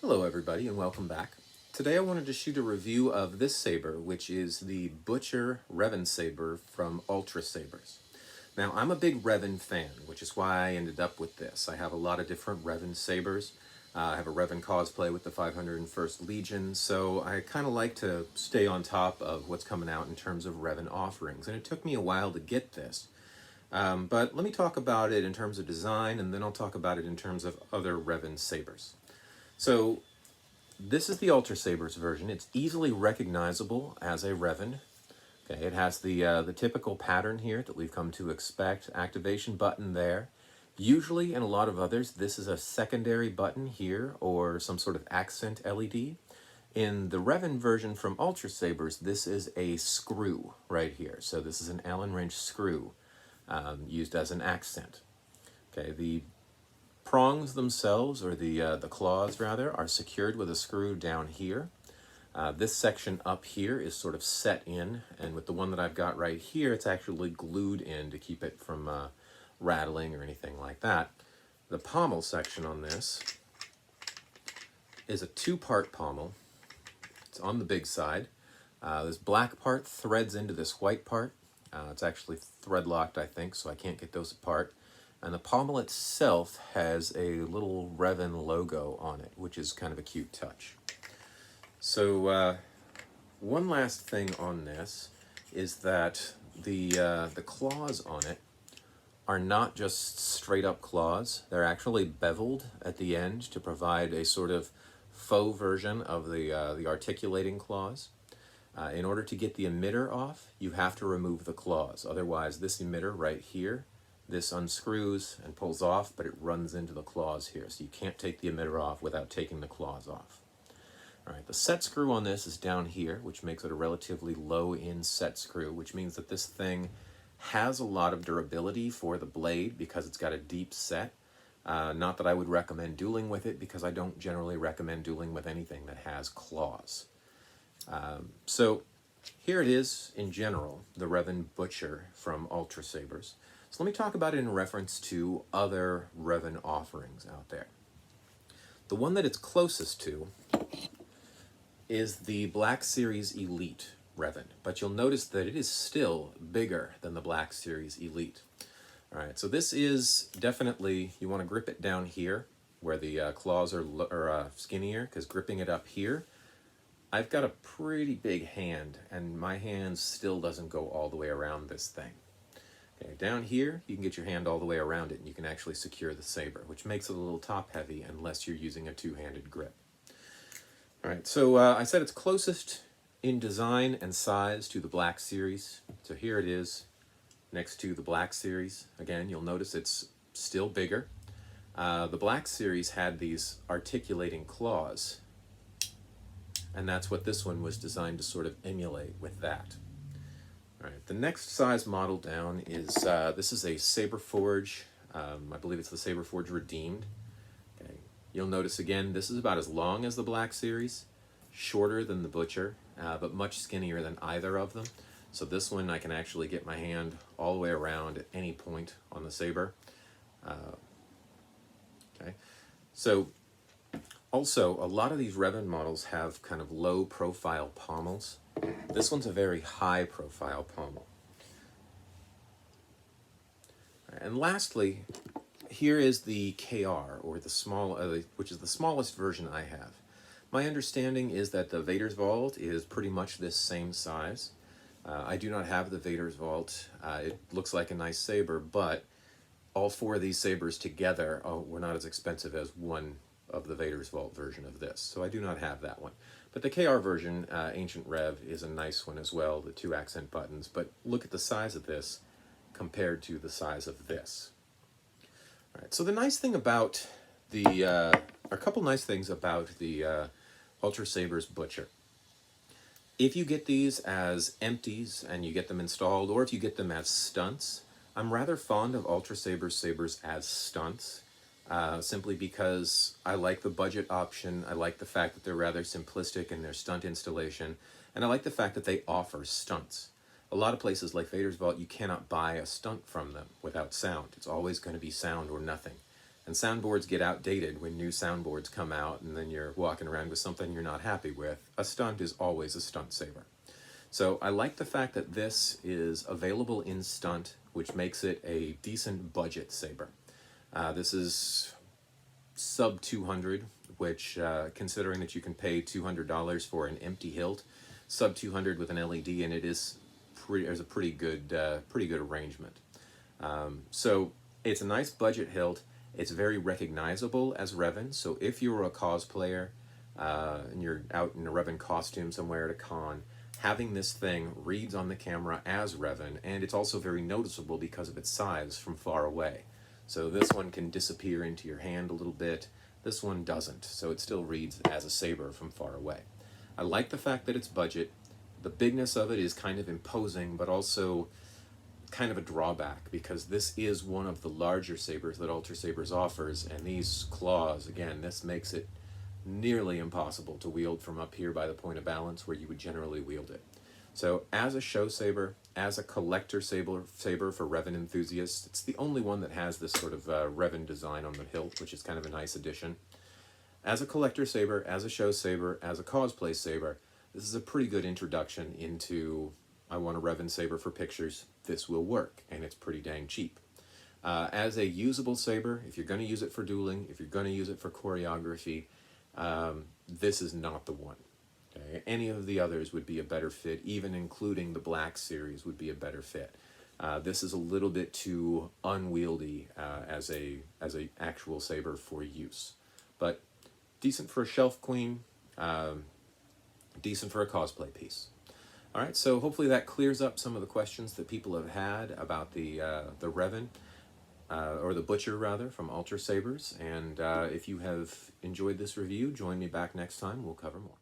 Hello everybody and welcome back. Today I wanted to shoot a review of this saber, which is the Butcher Revan Saber from Ultrasabers. Now I'm a big Revan fan, which is why I ended up with this. I have a lot of different Revan sabers. I have a Revan cosplay with the 501st Legion, so I kind of like to stay on top of what's coming out in terms of Revan offerings, and it took me a while to get this. But let me talk about it in terms of design, and then I'll talk about it in terms of other Revan sabers. So this is the Ultrasabers version. It's easily recognizable as a Revan. Okay, it has the typical pattern here that we've come to expect. Activation button there. Usually in a lot of others, this is a secondary button here or some sort of accent LED. In the Revan version from Ultrasabers, this is a screw right here. So this is an Allen wrench screw used as an accent. Okay, the prongs themselves, or the claws rather, are secured with a screw down here. This section up here is sort of set in, and with the one that I've got right here, it's actually glued in to keep it from rattling or anything like that. The pommel section on this is a two-part pommel. It's on the big side. This black part threads into this white part. It's actually thread locked, I think, so I can't get those apart. And the pommel itself has a little Revan logo on it, which is kind of a cute touch. So one last thing on this is that the claws on it are not just straight up claws. They're actually beveled at the end to provide a sort of faux version of the articulating claws. In order to get the emitter off, you have to remove the claws. Otherwise, this emitter right here, this unscrews and pulls off, but it runs into the claws here. So you can't take the emitter off without taking the claws off. All right, the set screw on this is down here, which makes it a relatively low-end set screw, which means that this thing has a lot of durability for the blade because it's got a deep set. Not that I would recommend dueling with it, because I don't generally recommend dueling with anything that has claws. So here it is in general, the Revan Butcher from Ultrasabers. So let me talk about it in reference to other Revan offerings out there. The one that it's closest to is the Black Series Elite Revan, but you'll notice that it is still bigger than the Black Series Elite. All right, so this is definitely, you want to grip it down here where the claws are skinnier, because gripping it up here, I've got a pretty big hand, and my hand still doesn't go all the way around this thing. Okay, down here, you can get your hand all the way around it, and you can actually secure the saber, which makes it a little top-heavy unless you're using a two-handed grip. All right, so I said it's closest in design and size to the Black Series. So here it is next to the Black Series. Again, you'll notice it's still bigger. The Black Series had these articulating claws, and that's what this one was designed to sort of emulate with that. All right, the next size model down is, this is a Saber Forge. I believe it's the Saber Forge Redeemed. Okay. You'll notice again, this is about as long as the Black Series, shorter than the Butcher, but much skinnier than either of them. So this one I can actually get my hand all the way around at any point on the saber. Okay, so also a lot of these Revan models have kind of low profile pommels. This one's a very high profile pommel. And lastly, here is the KR, or the small, which is the smallest version I have. My understanding is that the Vader's Vault is pretty much this same size. I do not have the Vader's Vault. It looks like a nice saber, but all four of these sabers together were not as expensive as one of the Vader's Vault version of this. So I do not have that one. But the KR version, Ancient Rev, is a nice one as well, the two accent buttons. But look at the size of this compared to the size of this. All right, so the nice thing about a couple nice things about the Ultrasabers Butcher. If you get these as empties and you get them installed, or if you get them as stunts, I'm rather fond of Ultrasabers sabers as stunts. Simply because I like the budget option, I like the fact that they're rather simplistic in their stunt installation, and I like the fact that they offer stunts. A lot of places like Vader's Vault, you cannot buy a stunt from them without sound. It's always going to be sound or nothing. And soundboards get outdated when new soundboards come out and then you're walking around with something you're not happy with. A stunt is always a stunt saber. So I like the fact that this is available in stunt, which makes it a decent budget saber. This is sub 200, which considering that you can pay $200 for an empty hilt, sub 200 with an LED, and there's a pretty good arrangement. So it's a nice budget hilt. It's very recognizable as Revan. So if you're a cosplayer and you're out in a Revan costume somewhere at a con, having this thing reads on the camera as Revan, and it's also very noticeable because of its size from far away. So this one can disappear into your hand a little bit. This one doesn't, so it still reads as a saber from far away. I like the fact that it's budget. The bigness of it is kind of imposing, but also kind of a drawback, because this is one of the larger sabers that Ultrasabers offers, and these claws, again, this makes it nearly impossible to wield from up here by the point of balance where you would generally wield it. So as a show saber, as a collector saber for Revan enthusiasts, it's the only one that has this sort of Revan design on the hilt, which is kind of a nice addition. As a collector saber, as a show saber, as a cosplay saber, this is a pretty good introduction into, I want a Revan Saber for pictures, this will work, and it's pretty dang cheap. As a usable saber, if you're going to use it for dueling, if you're going to use it for choreography, this is not the one. Okay? Any of the others would be a better fit, even including the Black series would be a better fit. This is a little bit too unwieldy as a actual saber for use. But decent for a shelf queen, decent for a cosplay piece. All right, so hopefully that clears up some of the questions that people have had about the Revan, or the Butcher rather, from Ultrasabers. And if you have enjoyed this review, join me back next time. We'll cover more.